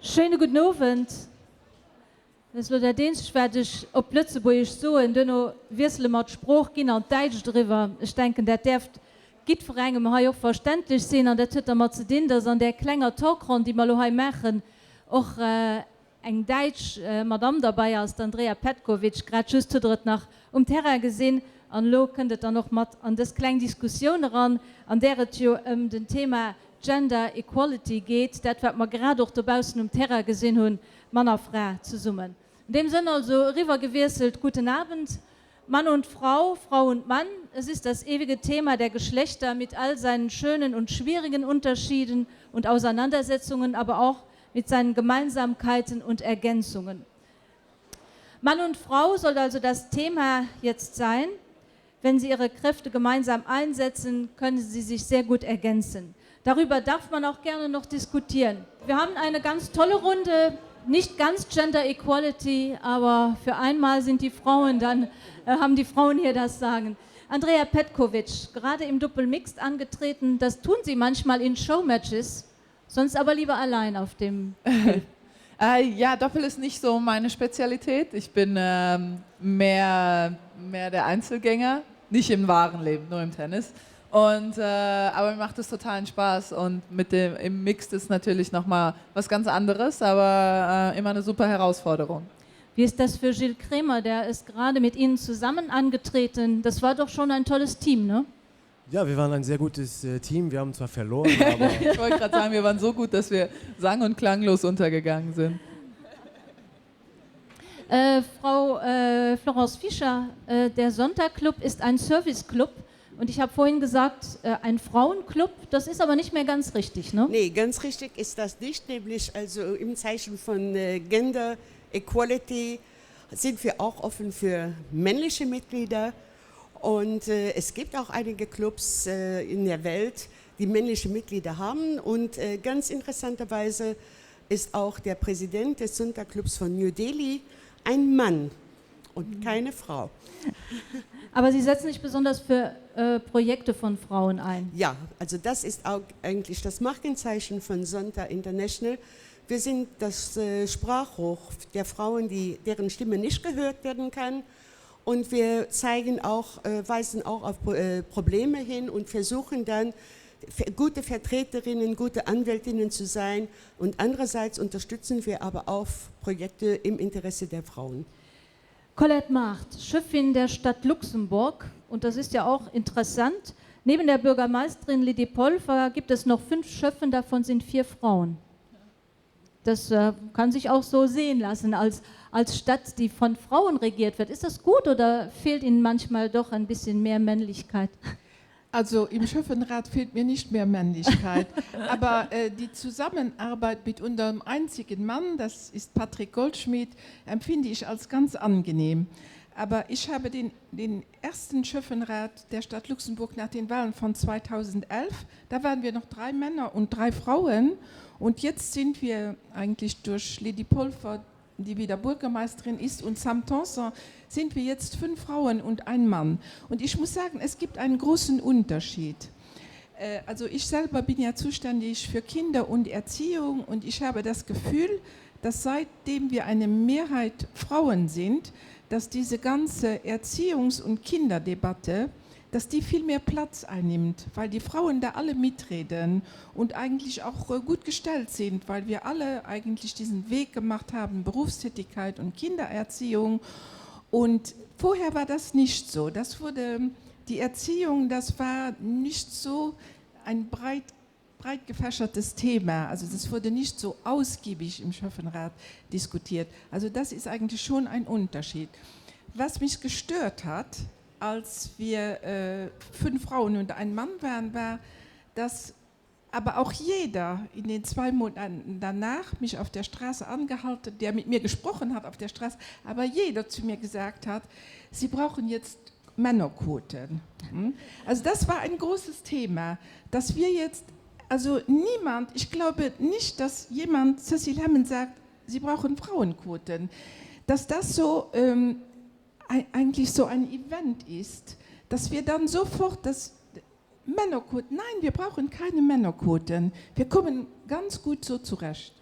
Schönen guten Abend. Das ist der Dienst, werde ich auf Lützeburg so in dünner Wirsel mit Spruch gehen und Deutsch drüber. Ich denke, der darf geht für einen auch verständlich sein und der tut er mal zu denen, dass an der kleinen Talkrunde, die wir hier machen, auch ein Deutsch Madame dabei ist, Andrea Petkovic, gerade just nach Terra gesehen. Und lo könntet dann noch mal an das kleine Diskussion ran, an der es ja den Thema Gender Equality geht, das was wir gerade auch dabei Terra gesehen haben, Mann und Frau zu summen. In dem Sinne also rübergewechselt, guten Abend, Mann und Frau, Frau und Mann. Es ist das ewige Thema der Geschlechter mit all seinen schönen und schwierigen Unterschieden und Auseinandersetzungen, aber auch mit seinen Gemeinsamkeiten und Ergänzungen. Mann und Frau soll also das Thema jetzt sein. Wenn sie ihre Kräfte gemeinsam einsetzen, können sie sich sehr gut ergänzen. Darüber darf man auch gerne noch diskutieren. Wir haben eine ganz tolle Runde, nicht ganz Gender Equality, aber für einmal sind die Frauen dann, haben die Frauen hier das Sagen. Andrea Petkovic, gerade im Doppelmixed angetreten, das tun sie manchmal in Showmatches, sonst aber lieber allein auf dem Bild. Ja, Doppel ist nicht so meine Spezialität. Ich bin mehr der Einzelgänger, nicht im wahren Leben, nur im Tennis. Aber mir macht es totalen Spaß und im Mixed ist natürlich nochmal was ganz anderes, aber immer eine super Herausforderung. Wie ist das für Gilles Krämer? Der ist gerade mit Ihnen zusammen angetreten. Das war doch schon ein tolles Team, ne? Ja, wir waren ein sehr gutes Team. Wir haben zwar verloren, aber... Ich wollte gerade sagen, wir waren so gut, dass wir sang- und klanglos untergegangen sind. Frau Florence Fischer, der Sonntagclub ist ein Serviceclub. Und ich habe vorhin gesagt, ein Frauenclub, das ist aber nicht mehr ganz richtig, ne? Nee, ganz richtig ist das nicht, nämlich also im Zeichen von Gender Equality sind wir auch offen für männliche Mitglieder und es gibt auch einige Clubs in der Welt, die männliche Mitglieder haben und ganz interessanterweise ist auch der Präsident des Sonntagclubs von New Delhi ein Mann und keine Frau. Aber Sie setzen sich besonders für Projekte von Frauen ein. Ja, also das ist auch eigentlich das Markenzeichen von Sonntag International. Wir sind das Sprachrohr der Frauen, deren Stimme nicht gehört werden kann. Und wir weisen auch auf Probleme hin und versuchen dann, gute Vertreterinnen, gute Anwältinnen zu sein. Und andererseits unterstützen wir aber auch Projekte im Interesse der Frauen. Colette Macht, Chefin der Stadt Luxemburg, und das ist ja auch interessant, neben der Bürgermeisterin Lydie Polfer gibt es noch 5 Chefen, davon sind 4 Frauen. Das kann sich auch so sehen lassen, als Stadt, die von Frauen regiert wird. Ist das gut oder fehlt Ihnen manchmal doch ein bisschen mehr Männlichkeit? Also im Schöffenrat fehlt mir nicht mehr Männlichkeit, aber die Zusammenarbeit mit unserem einzigen Mann, das ist Patrick Goldschmidt, empfinde ich als ganz angenehm. Aber ich habe den ersten Schöffenrat der Stadt Luxemburg nach den Wahlen von 2011, da waren wir noch 3 Männer und 3 Frauen und jetzt sind wir eigentlich durch Lydie Polfer, die wieder Bürgermeisterin ist, und Sam Tanson, sind wir jetzt 5 Frauen und 1 Mann. Und ich muss sagen, es gibt einen großen Unterschied. Also ich selber bin ja zuständig für Kinder und Erziehung und ich habe das Gefühl, dass seitdem wir eine Mehrheit Frauen sind, dass diese ganze Erziehungs- und Kinderdebatte, dass die viel mehr Platz einnimmt, weil die Frauen da alle mitreden und eigentlich auch gut gestellt sind, weil wir alle eigentlich diesen Weg gemacht haben, Berufstätigkeit und Kindererziehung. Und vorher war das nicht so. Die Erziehung, das war nicht so ein breit gefächertes Thema. Also das wurde nicht so ausgiebig im Schöffenrat diskutiert. Also das ist eigentlich schon ein Unterschied. Was mich gestört hat, als wir 5 Frauen und 1 Mann waren, war, dass aber auch jeder in den 2 Monaten danach mich auf der Straße angehalten, der mit mir gesprochen hat auf der Straße, aber jeder zu mir gesagt hat, sie brauchen jetzt Männerquoten. Also das war ein großes Thema, dass wir jetzt, also niemand, ich glaube nicht, dass jemand, Cecil Hammond sagt, sie brauchen Frauenquoten, dass das so eigentlich so ein Event ist, dass wir dann sofort das Männerquoten, nein, wir brauchen keine Männerquoten, wir kommen ganz gut so zurecht.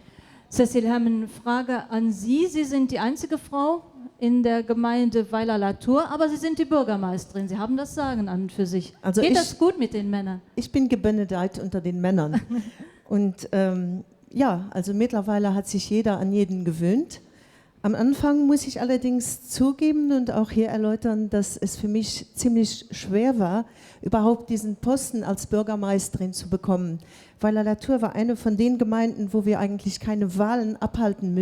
Cecil, wir haben eine Frage an Sie. Sie sind die einzige Frau in der Gemeinde Weiler-la-Tour, aber Sie sind die Bürgermeisterin. Sie haben das Sagen an und für sich. Also Geht das gut mit den Männern? Ich bin gebenedeit unter den Männern. Und ja, also mittlerweile hat sich jeder an jeden gewöhnt. Am Anfang muss ich allerdings zugeben und auch hier erläutern, dass es für mich ziemlich schwer war, überhaupt diesen Posten als Bürgermeisterin zu bekommen. Weiler-la-Tour war eine von den Gemeinden, wo wir eigentlich keine Wahlen abhalten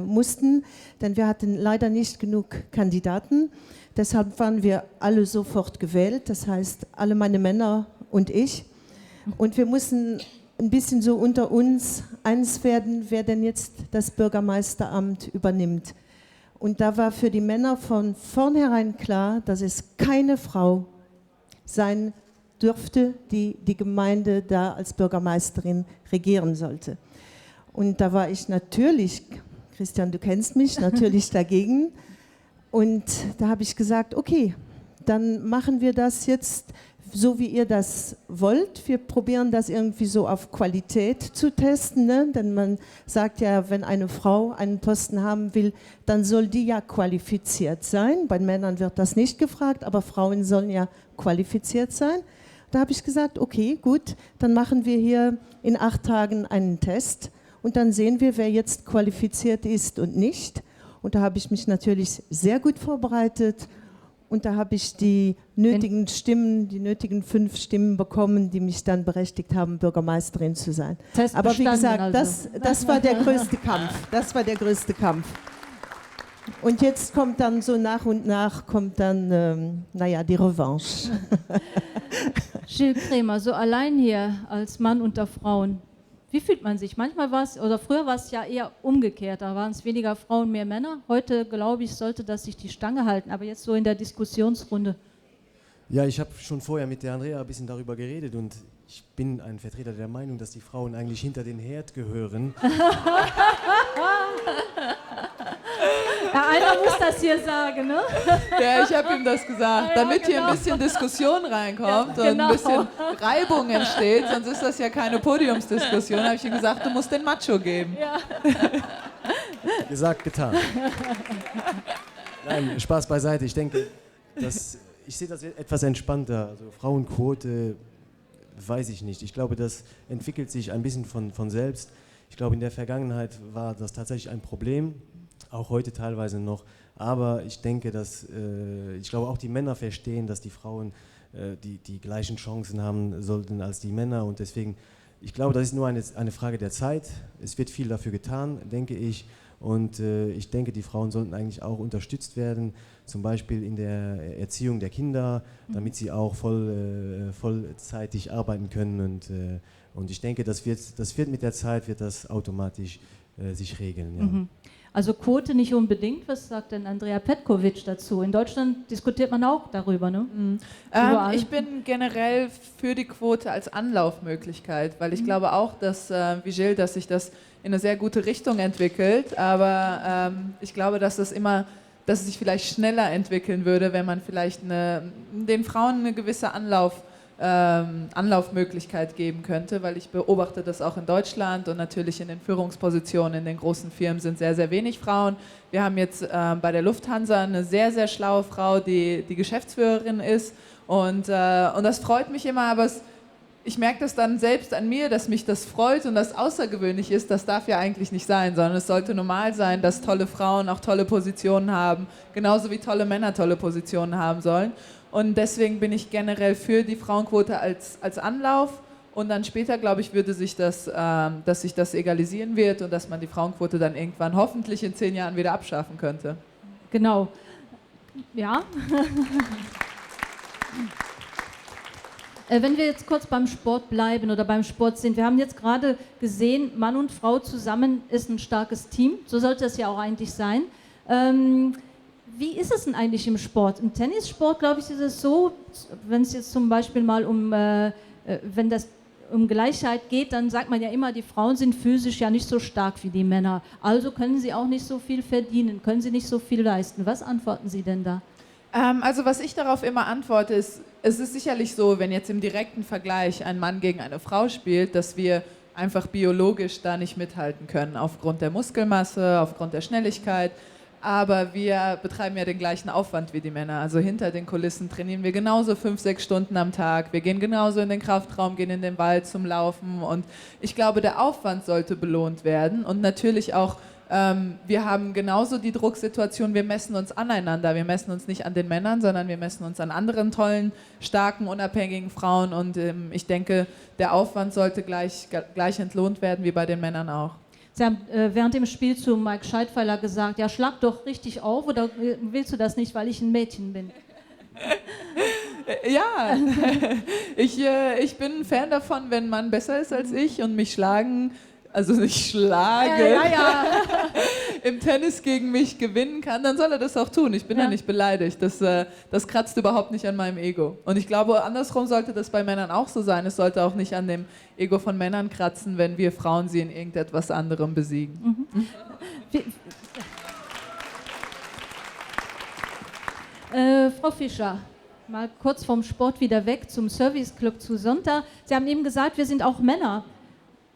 mussten, denn wir hatten leider nicht genug Kandidaten. Deshalb waren wir alle sofort gewählt, das heißt alle meine Männer und ich. Und wir mussten ein bisschen so unter uns eins werden, wer denn jetzt das Bürgermeisteramt übernimmt. Und da war für die Männer von vornherein klar, dass es keine Frau sein dürfte, die die Gemeinde da als Bürgermeisterin regieren sollte. Und da war ich natürlich, Christian, du kennst mich, natürlich dagegen. Und da habe ich gesagt, okay, dann machen wir das jetzt so, wie ihr das wollt. Wir probieren das irgendwie so auf Qualität zu testen, ne? Denn man sagt ja, wenn eine Frau einen Posten haben will, dann soll die ja qualifiziert sein. Bei Männern wird das nicht gefragt, aber Frauen sollen ja qualifiziert sein. Da habe ich gesagt, okay, gut, dann machen wir hier in 8 Tagen einen Test und dann sehen wir, wer jetzt qualifiziert ist und nicht. Und da habe ich mich natürlich sehr gut vorbereitet. Und da habe ich die nötigen Stimmen, die nötigen 5 Stimmen bekommen, die mich dann berechtigt haben, Bürgermeisterin zu sein. Aber wie gesagt, also. das war der größte Kampf. Das war der größte Kampf. Und jetzt kommt dann so nach und nach, kommt dann, naja, die Revanche. Gilles Krämer, so allein hier als Mann unter Frauen. Wie fühlt man sich? Manchmal war es, oder früher war es ja eher umgekehrt, da waren es weniger Frauen, mehr Männer. Heute, glaube ich, sollte das sich die Stange halten, aber jetzt so in der Diskussionsrunde. Ja, ich habe schon vorher mit der Andrea ein bisschen darüber geredet und ich bin ein Vertreter der Meinung, dass die Frauen eigentlich hinter den Herd gehören. Ja, einer muss das hier sagen, ne? Ja, ich habe ihm das gesagt, damit hier ein bisschen Diskussion reinkommt und ein bisschen Reibung entsteht, sonst ist das ja keine Podiumsdiskussion, habe ich ihm gesagt, du musst den Macho geben. Ja. Gesagt, getan. Nein, Spaß beiseite. Ich denke, ich sehe das etwas entspannter. Also Frauenquote, weiß ich nicht. Ich glaube, das entwickelt sich ein bisschen von selbst. Ich glaube, in der Vergangenheit war das tatsächlich ein Problem, auch heute teilweise noch. Aber ich denke, ich glaube auch die Männer verstehen, dass die Frauen die gleichen Chancen haben sollten als die Männer. Und deswegen, ich glaube, das ist nur eine Frage der Zeit. Es wird viel dafür getan, denke ich. Und ich denke, die Frauen sollten eigentlich auch unterstützt werden, zum Beispiel in der Erziehung der Kinder, damit sie auch vollzeitig arbeiten können. Und ich denke, das wird mit der Zeit wird das automatisch sich regeln. Ja. Mhm. Also Quote nicht unbedingt. Was sagt denn Andrea Petkovic dazu? In Deutschland diskutiert man auch darüber, ne? Ich bin generell für die Quote als Anlaufmöglichkeit, weil ich glaube auch, dass, wie Gilles, dass sich das in eine sehr gute Richtung entwickelt, aber ich glaube, dass es sich vielleicht schneller entwickeln würde, wenn man vielleicht den Frauen eine gewisse Anlaufmöglichkeit geben könnte, weil ich beobachte das auch in Deutschland und natürlich in den Führungspositionen in den großen Firmen sind sehr, sehr wenig Frauen. Wir haben jetzt bei der Lufthansa eine sehr, sehr schlaue Frau, die Geschäftsführerin ist und das freut mich immer, aber ich merke das dann selbst an mir, dass mich das freut und das außergewöhnlich ist, das darf ja eigentlich nicht sein, sondern es sollte normal sein, dass tolle Frauen auch tolle Positionen haben, genauso wie tolle Männer tolle Positionen haben sollen. Und deswegen bin ich generell für die Frauenquote als Anlauf und dann später, glaube ich, dass sich das egalisieren wird und dass man die Frauenquote dann irgendwann hoffentlich in 10 Jahren wieder abschaffen könnte. Genau. Ja. Wenn wir jetzt kurz beim Sport bleiben oder beim Sport sind, wir haben jetzt gerade gesehen, Mann und Frau zusammen ist ein starkes Team, so sollte es ja auch eigentlich sein. Wie ist es denn eigentlich im Sport? Im Tennissport, glaube ich, ist es so, wenn es jetzt zum Beispiel mal wenn das um Gleichheit geht, dann sagt man ja immer, die Frauen sind physisch ja nicht so stark wie die Männer, also können sie auch nicht so viel verdienen, können sie nicht so viel leisten. Was antworten Sie denn da? Also was ich darauf immer antworte ist, es ist sicherlich so, wenn jetzt im direkten Vergleich ein Mann gegen eine Frau spielt, dass wir einfach biologisch da nicht mithalten können, aufgrund der Muskelmasse, aufgrund der Schnelligkeit. Aber wir betreiben ja den gleichen Aufwand wie die Männer. Also hinter den Kulissen trainieren wir genauso 5-6 Stunden am Tag. Wir gehen genauso in den Kraftraum, gehen in den Wald zum Laufen. Und ich glaube, der Aufwand sollte belohnt werden. Und natürlich auch, wir haben genauso die Drucksituation, wir messen uns aneinander. Wir messen uns nicht an den Männern, sondern wir messen uns an anderen tollen, starken, unabhängigen Frauen. Und ich denke, der Aufwand sollte gleich entlohnt werden, wie bei den Männern auch. Sie haben während dem Spiel zu Mike Scheidpfeiler gesagt, ja, schlag doch richtig auf, oder willst du das nicht, weil ich ein Mädchen bin? Ja, ich bin ein Fan davon, wenn ein Mann besser ist als ich und mich schlagen, also nicht schlage, im Tennis gegen mich gewinnen kann, dann soll er das auch tun. Ich bin ja nicht beleidigt. Das kratzt überhaupt nicht an meinem Ego. Und ich glaube, andersrum sollte das bei Männern auch so sein. Es sollte auch nicht an dem Ego von Männern kratzen, wenn wir Frauen sie in irgendetwas anderem besiegen. Frau Fischer, mal kurz vom Sport wieder weg zum Service-Club zu Sonntag. Sie haben eben gesagt, wir sind auch Männer.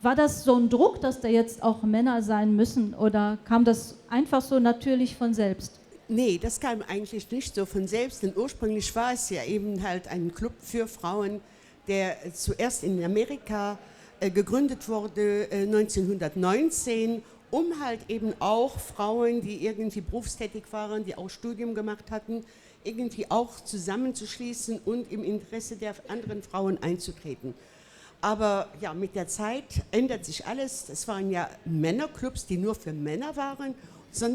War das so ein Druck, dass da jetzt auch Männer sein müssen, oder kam das einfach so natürlich von selbst? Nee, das kam eigentlich nicht so von selbst, denn ursprünglich war es ja eben halt ein Club für Frauen, der zuerst in Amerika gegründet wurde 1919, um halt eben auch Frauen, die irgendwie berufstätig waren, die auch Studium gemacht hatten, irgendwie auch zusammenzuschließen und im Interesse der anderen Frauen einzutreten. Aber ja, mit der Zeit ändert sich alles. Es waren ja Männerclubs, die nur für Männer waren.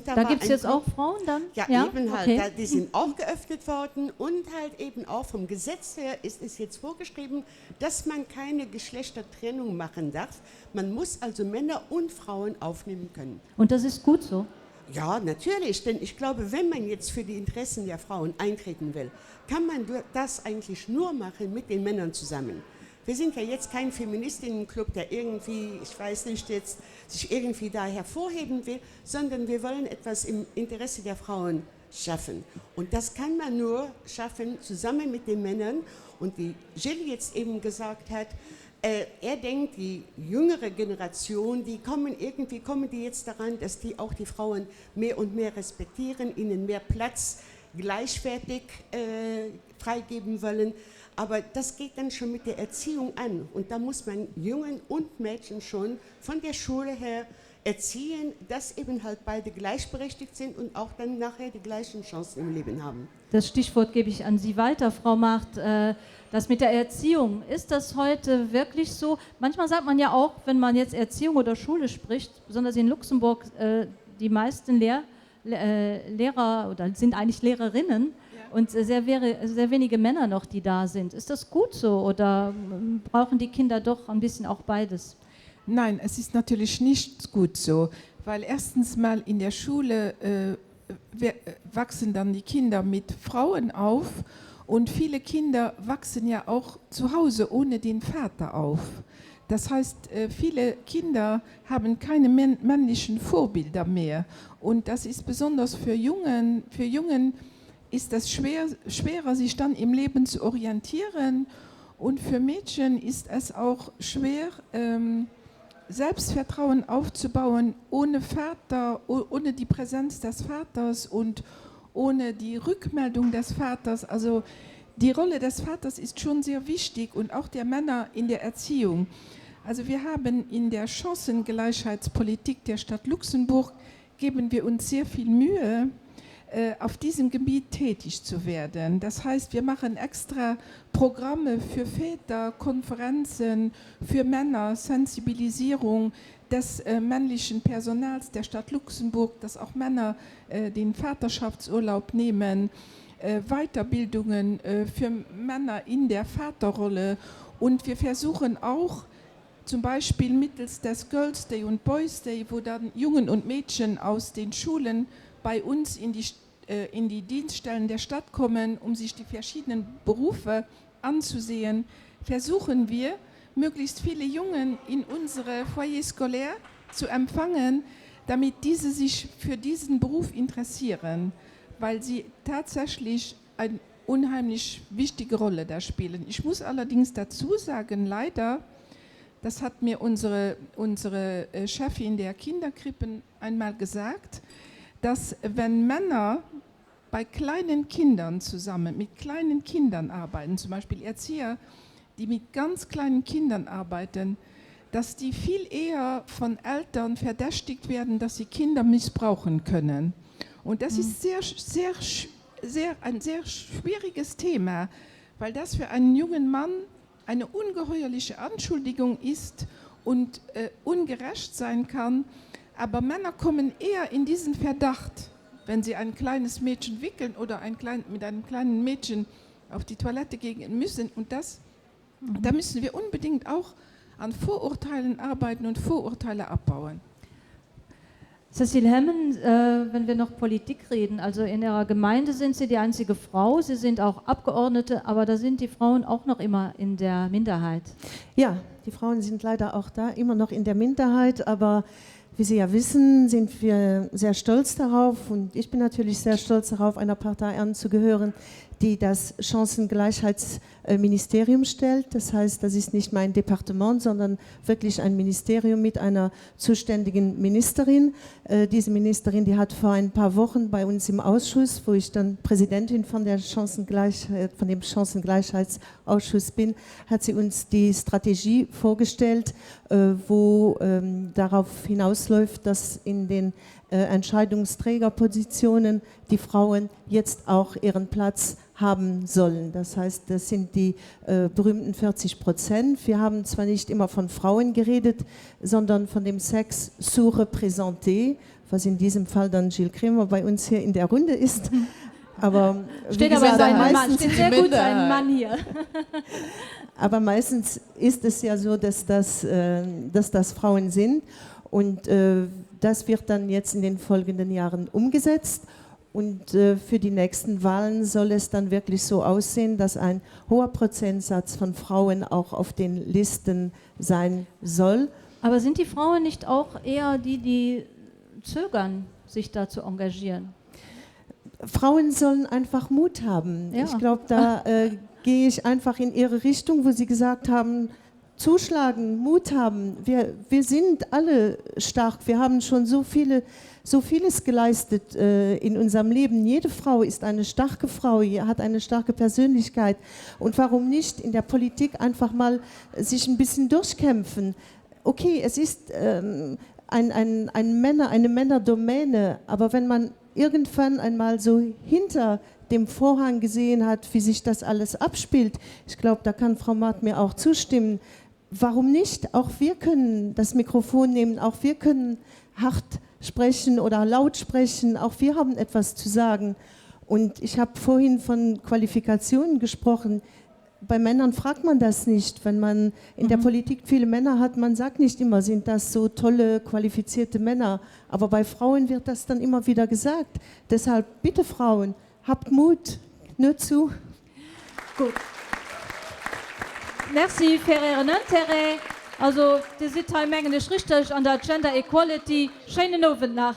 Da gibt es jetzt auch Frauen dann? Ja, eben halt. Okay. Die sind auch geöffnet worden und halt eben auch vom Gesetz her ist es jetzt vorgeschrieben, dass man keine Geschlechtertrennung machen darf. Man muss also Männer und Frauen aufnehmen können. Und das ist gut so? Ja, natürlich, denn ich glaube, wenn man jetzt für die Interessen der Frauen eintreten will, kann man das eigentlich nur machen mit den Männern zusammen. Wir sind ja jetzt kein Feministinnenclub, der irgendwie, ich weiß nicht, jetzt sich irgendwie da hervorheben will, sondern wir wollen etwas im Interesse der Frauen schaffen. Und das kann man nur schaffen zusammen mit den Männern. Und wie Gilles jetzt eben gesagt hat, er denkt, die jüngere Generation, die kommen die jetzt daran, dass die auch die Frauen mehr und mehr respektieren, ihnen mehr Platz gleichwertig freigeben wollen. Aber das geht dann schon mit der Erziehung an. Und da muss man Jungen und Mädchen schon von der Schule her erziehen, dass eben halt beide gleichberechtigt sind und auch dann nachher die gleichen Chancen im Leben haben. Das Stichwort gebe ich an Sie weiter, Frau Macht. Das mit der Erziehung, ist das heute wirklich so? Manchmal sagt man ja auch, wenn man jetzt Erziehung oder Schule spricht, besonders in Luxemburg, die meisten Lehrer oder sind eigentlich Lehrerinnen. Und sehr wenige Männer noch, die da sind. Ist das gut so oder brauchen die Kinder doch ein bisschen auch beides? Nein, es ist natürlich nicht gut so, weil erstens mal in der Schule wachsen dann die Kinder mit Frauen auf und viele Kinder wachsen ja auch zu Hause ohne den Vater auf. Das heißt, viele Kinder haben keine männlichen Vorbilder mehr und das ist besonders für Jungen ist das schwerer, sich dann im Leben zu orientieren. Und für Mädchen ist es auch schwer, Selbstvertrauen aufzubauen, ohne Vater, ohne die Präsenz des Vaters und ohne die Rückmeldung des Vaters. Also die Rolle des Vaters ist schon sehr wichtig und auch der Männer in der Erziehung. Also wir haben in der Chancengleichheitspolitik der Stadt Luxemburg, geben wir uns sehr viel Mühe, auf diesem Gebiet tätig zu werden. Das heißt, wir machen extra Programme für Väter, Konferenzen, für Männer, Sensibilisierung des männlichen Personals der Stadt Luxemburg, dass auch Männer den Vaterschaftsurlaub nehmen, Weiterbildungen für Männer in der Vaterrolle. Und wir versuchen auch, zum Beispiel mittels des Girls Day und Boys Day, wo dann Jungen und Mädchen aus den Schulen bei uns in die Dienststellen der Stadt kommen, um sich die verschiedenen Berufe anzusehen, versuchen wir, möglichst viele Jungen in unsere Foyer scolaire zu empfangen, damit diese sich für diesen Beruf interessieren, weil sie tatsächlich eine unheimlich wichtige Rolle da spielen. Ich muss allerdings dazu sagen, leider, das hat mir unsere Chefin der Kinderkrippen einmal gesagt, dass wenn Männer bei kleinen Kindern zusammen, mit kleinen Kindern arbeiten, zum Beispiel Erzieher, die mit ganz kleinen Kindern arbeiten, dass die viel eher von Eltern verdächtigt werden, dass sie Kinder missbrauchen können. Und das ist ein sehr schwieriges Thema, weil das für einen jungen Mann eine ungeheuerliche Anschuldigung ist und ungerecht sein kann. Aber Männer kommen eher in diesen Verdacht, wenn sie ein kleines Mädchen wickeln oder mit einem kleinen Mädchen auf die Toilette gehen müssen. Und da müssen wir unbedingt auch an Vorurteilen arbeiten und Vorurteile abbauen. Cecile Hemmen, wenn wir noch Politik reden, also in Ihrer Gemeinde sind Sie die einzige Frau, Sie sind auch Abgeordnete, aber da sind die Frauen auch noch immer in der Minderheit. Ja, die Frauen sind leider auch da immer noch in der Minderheit, aber wie Sie ja wissen, sind wir sehr stolz darauf und ich bin natürlich sehr stolz darauf, einer Partei anzugehören, die das Chancengleichheitsministerium stellt. Das heißt, das ist nicht mein Departement, sondern wirklich ein Ministerium mit einer zuständigen Ministerin. Diese Ministerin, die hat vor ein paar Wochen bei uns im Ausschuss, wo ich dann Präsidentin von dem Chancengleichheitsausschuss bin, hat sie uns die Strategie vorgestellt, wo darauf hinausläuft, dass in den Entscheidungsträgerpositionen die Frauen jetzt auch ihren Platz haben sollen. Das heißt, das sind die berühmten 40%. Wir haben zwar nicht immer von Frauen geredet, sondern von dem Sex sous-représenté, was in diesem Fall dann Gilles Kremer bei uns hier in der Runde ist. Aber steht aber gesagt, ein Mann, steht sehr gut ein Mann hier. Aber meistens ist es ja so, dass das Frauen sind und das wird dann jetzt in den folgenden Jahren umgesetzt. Und für die nächsten Wahlen soll es dann wirklich so aussehen, dass ein hoher Prozentsatz von Frauen auch auf den Listen sein soll. Aber sind die Frauen nicht auch eher die zögern, sich da zu engagieren? Frauen sollen einfach Mut haben. Ja. Ich glaube, da gehe ich einfach in ihre Richtung, wo sie gesagt haben, zuschlagen, Mut haben. Wir sind alle stark. Wir haben schon so vieles geleistet in unserem Leben. Jede Frau ist eine starke Frau, hat eine starke Persönlichkeit. Und warum nicht in der Politik einfach mal sich ein bisschen durchkämpfen? Okay, es ist eine Männerdomäne, aber wenn man irgendwann einmal so hinter dem Vorhang gesehen hat, wie sich das alles abspielt, ich glaube, da kann Frau Maat mir auch zustimmen, warum nicht? Auch wir können das Mikrofon nehmen, auch wir können hart sprechen oder laut sprechen, auch wir haben etwas zu sagen. Und ich habe vorhin von Qualifikationen gesprochen. Bei Männern fragt man das nicht. Wenn man in der Politik viele Männer hat, man sagt nicht immer, sind das so tolle, qualifizierte Männer. Aber bei Frauen wird das dann immer wieder gesagt. Deshalb bitte Frauen, habt Mut, nur zu. Gut. Merci, Ferrer Nanterre. Also, die sind teilmengen richtig an der Gender Equality. Schönen Abend nach.